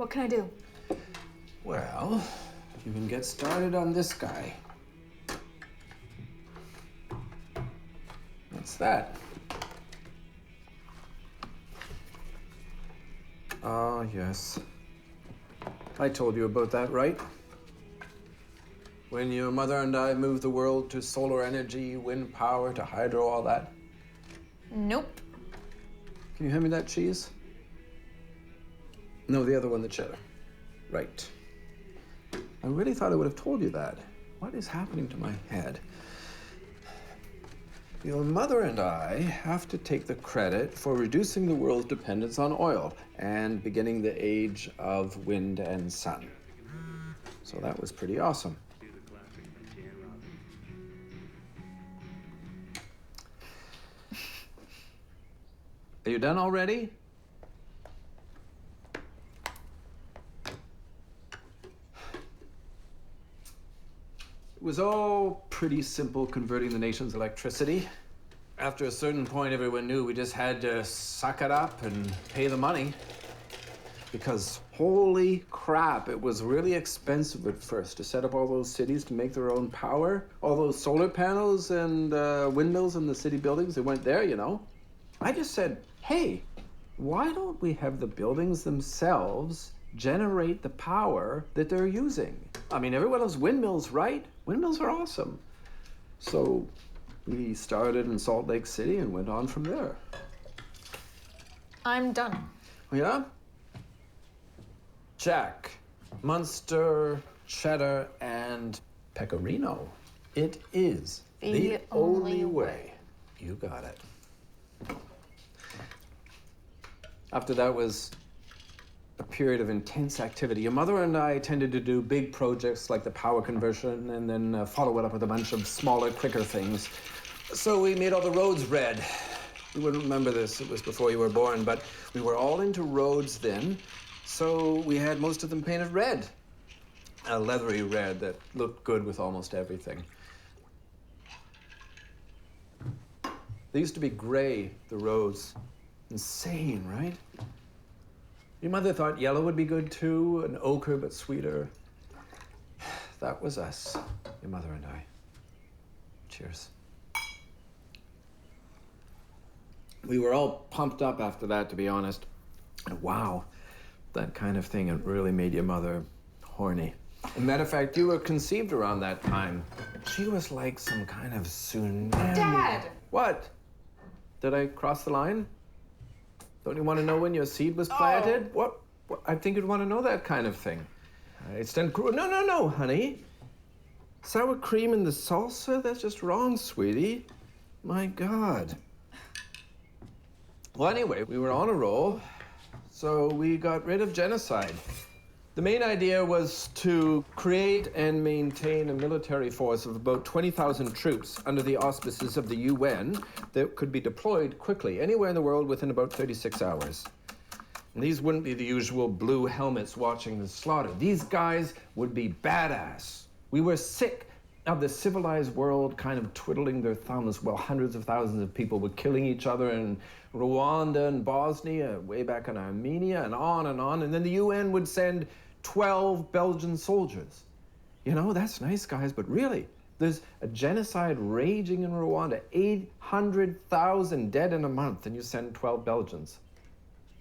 What can I do? Well, you can get started on this guy. What's that? Ah, yes. I told you about that, right? When your mother and I moved the world to solar energy, wind power, to hydro, all that. Nope. Can you hand me that cheese? No, the other one, the cheddar. Right. I really thought I would have told you that. What is happening to my head? Your mother and I have to take the credit for reducing the world's dependence on oil and beginning the age of wind and sun. So that was pretty awesome. Are you done already? It was all pretty simple converting the nation's electricity. After a certain point, everyone knew we just had to suck it up and pay the money. Because holy crap, it was really expensive at first to set up all those cities to make their own power. All those solar panels and windmills in the city buildings, they went there, you know. I just said, hey, why don't we have the buildings themselves generate the power that they're using? I mean, everyone loves windmills, right? Windmills are awesome. So we started in Salt Lake City and went on from there. I'm done. Yeah? Jack, Munster, cheddar, and pecorino. It is the only way. You got it. After that was a period of intense activity. Your mother and I tended to do big projects like the power conversion and then follow it up with a bunch of smaller, quicker things. So we made all the roads red. You wouldn't remember this, it was before you were born, but we were all into roads then, so we had most of them painted red. A leathery red that looked good with almost everything. They used to be gray, the roads. Insane, right? Your mother thought yellow would be good too, an ochre but sweeter. That was us, your mother and I. Cheers. We were all pumped up after that, to be honest. And wow, that kind of thing, it really made your mother horny. As a matter of fact, you were conceived around that time. She was like some kind of tsunami. Dad! What? Did I cross the line? Don't you want to know when your seed was planted? Oh. What? I think you'd want to know that kind of thing. It's done. No, honey. Sour cream in the salsa? That's just wrong, sweetie. My God. Well, anyway, we were on a roll, so we got rid of genocide. The main idea was to create and maintain a military force of about 20,000 troops under the auspices of the UN that could be deployed quickly anywhere in the world within about 36 hours. And these wouldn't be the usual blue helmets watching the slaughter. These guys would be badass. We were sick of the civilized world kind of twiddling their thumbs while hundreds of thousands of people were killing each other in Rwanda and Bosnia, way back in Armenia, and on. And then the UN would send 12 Belgian soldiers. You know, that's nice, guys, but really, there's a genocide raging in Rwanda, 800,000 dead in a month, and you send 12 Belgians.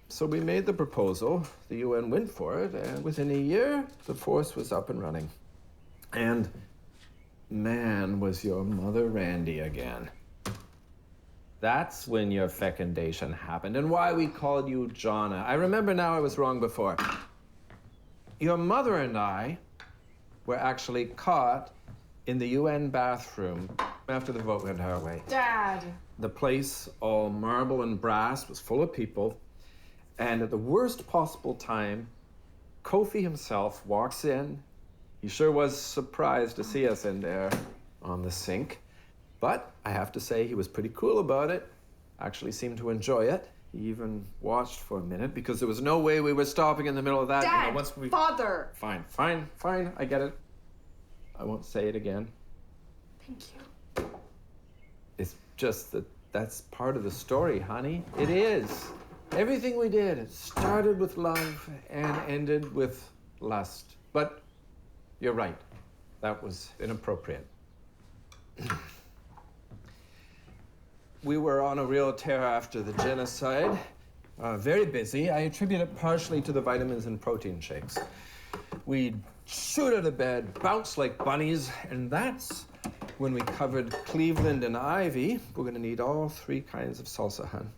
So we made the proposal, the UN went for it, and within a year, the force was up and running. And man, was your mother Randy again. That's when your fecundation happened, and why we called you Johnna. I remember now, I was wrong before. Your mother and I were actually caught in the UN bathroom after the vote went our way. Dad! The place, all marble and brass, was full of people. And at the worst possible time, Kofi himself walks in. He sure was surprised to see us in there on the sink. But I have to say, he was pretty cool about it. Actually seemed to enjoy it. He even watched for a minute because there was no way we were stopping in the middle of that. Dad, you know, once we... Father! Fine, I get it. I won't say it again. Thank you. It's just that that's part of the story, honey. It is. Everything we did started with love and ended with lust. But you're right, that was inappropriate. We were on a real tear after the genocide. Very busy. I attribute it partially to the vitamins and protein shakes. We'd shoot out of bed, bounce like bunnies, and that's when we covered Cleveland and Ivy. We're gonna need all 3 kinds of salsa, hun.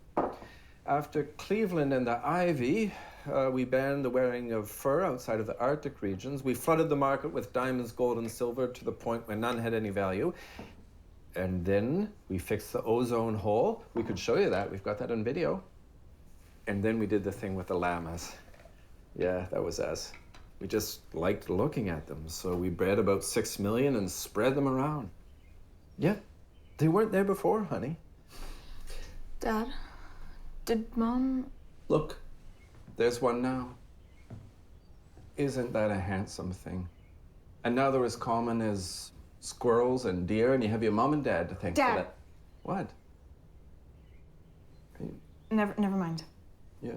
After Cleveland and the Ivy, we banned the wearing of fur outside of the Arctic regions. We flooded the market with diamonds, gold, and silver to the point where none had any value. And then we fixed the ozone hole. We could show you that. We've got that on video. And then we did the thing with the llamas. Yeah, that was us. We just liked looking at them, so we bred about 6 million and spread them around. Yeah, they weren't there before, honey. Dad, did Mom... Look, there's one now. Isn't that a handsome thing? And now they're as common as squirrels and deer, and you have your mom and dad to thank for that. What? Never mind. Yeah.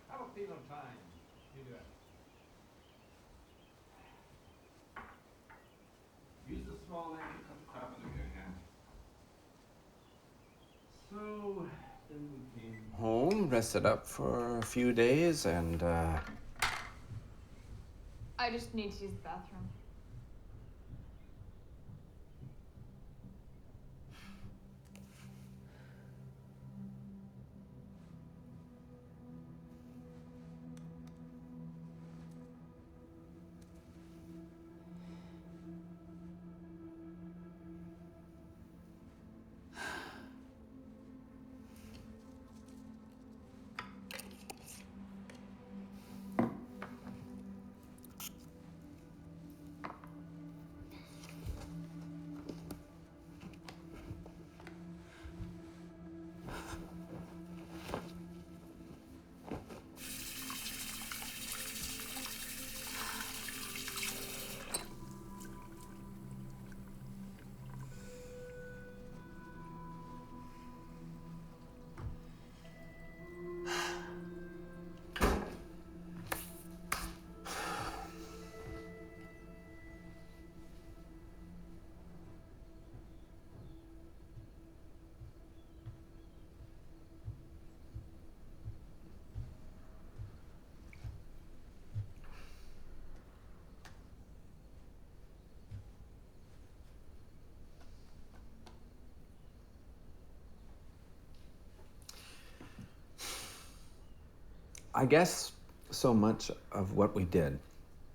Have a feel of time. You do it. Use the small knife to cut the top of your hand. So, then we came home, rested up for a few days, and I just need to use the bathroom. I guess so much of what we did,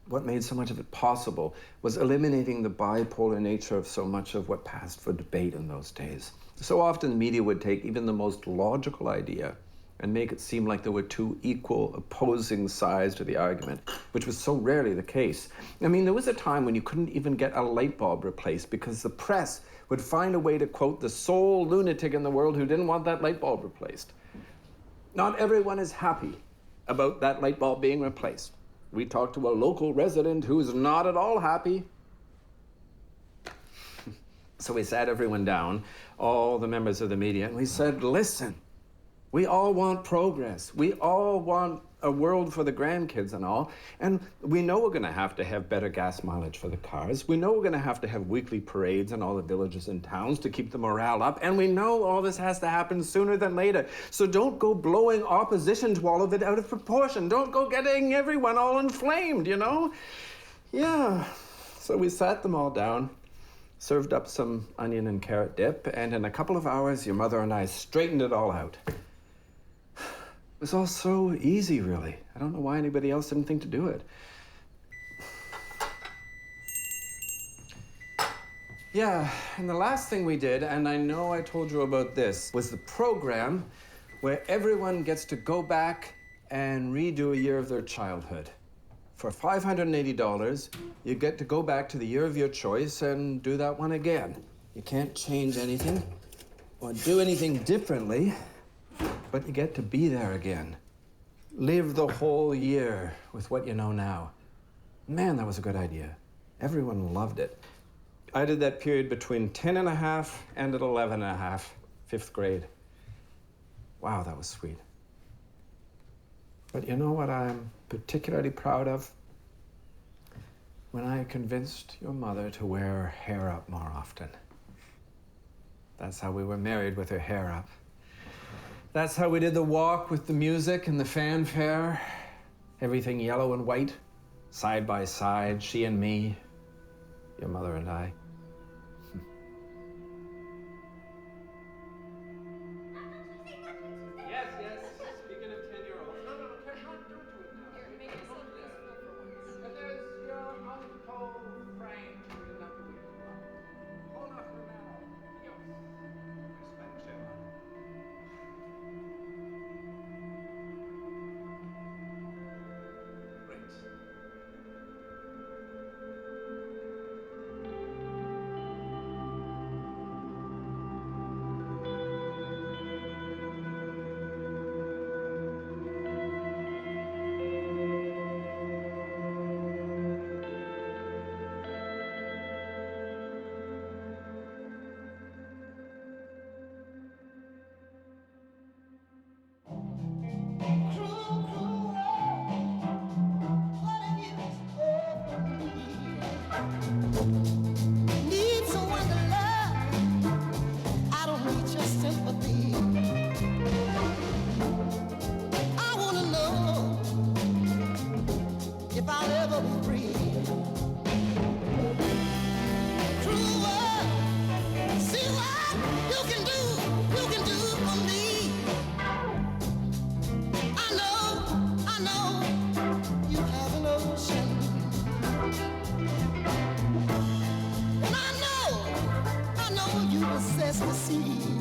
what made so much of it possible, was eliminating the bipolar nature of so much of what passed for debate in those days. So often the media would take even the most logical idea and make it seem like there were 2 equal, opposing sides to the argument, which was so rarely the case. I mean, there was a time when you couldn't even get a light bulb replaced because the press would find a way to quote the sole lunatic in the world who didn't want that light bulb replaced. Not everyone is happy about that light bulb being replaced. We talked to a local resident who's not at all happy. So we sat everyone down, all the members of the media, and we said, listen, we all want progress. We all want a world for the grandkids and all. And we know we're gonna have to have better gas mileage for the cars. We know we're gonna have to have weekly parades in all the villages and towns to keep the morale up. And we know all this has to happen sooner than later. So don't go blowing opposition to all of it out of proportion. Don't go getting everyone all inflamed, you know? Yeah. So we sat them all down, served up some onion and carrot dip, and in a couple of hours, your mother and I straightened it all out. It was all so easy, really. I don't know why anybody else didn't think to do it. Yeah, and the last thing we did, and I know I told you about this, was the program where everyone gets to go back and redo a year of their childhood. For $580, you get to go back to the year of your choice and do that one again. You can't change anything or do anything differently, but you get to be there again. Live the whole year with what you know now. Man, that was a good idea. Everyone loved it. I did that period between 10 and a half and at 11 and a half, 5th grade. Wow, that was sweet. But you know what I'm particularly proud of? When I convinced your mother to wear her hair up more often. That's how we were married, with her hair up. That's how we did the walk with the music and the fanfare. Everything yellow and white, side by side, she and me, your mother and I. Yes, speaking of 10-year-olds. No, don't do it now. Here, make yourself useful for once. And there's your Uncle Frank in another week. Hola, hermano. Dios. Respect, Johnna. Great. Need someone to love. I don't need your sympathy. I wanna know if I'll ever be free. Cruel world, see what you can do for me. I know, you have an ocean. And I know you possess the seas.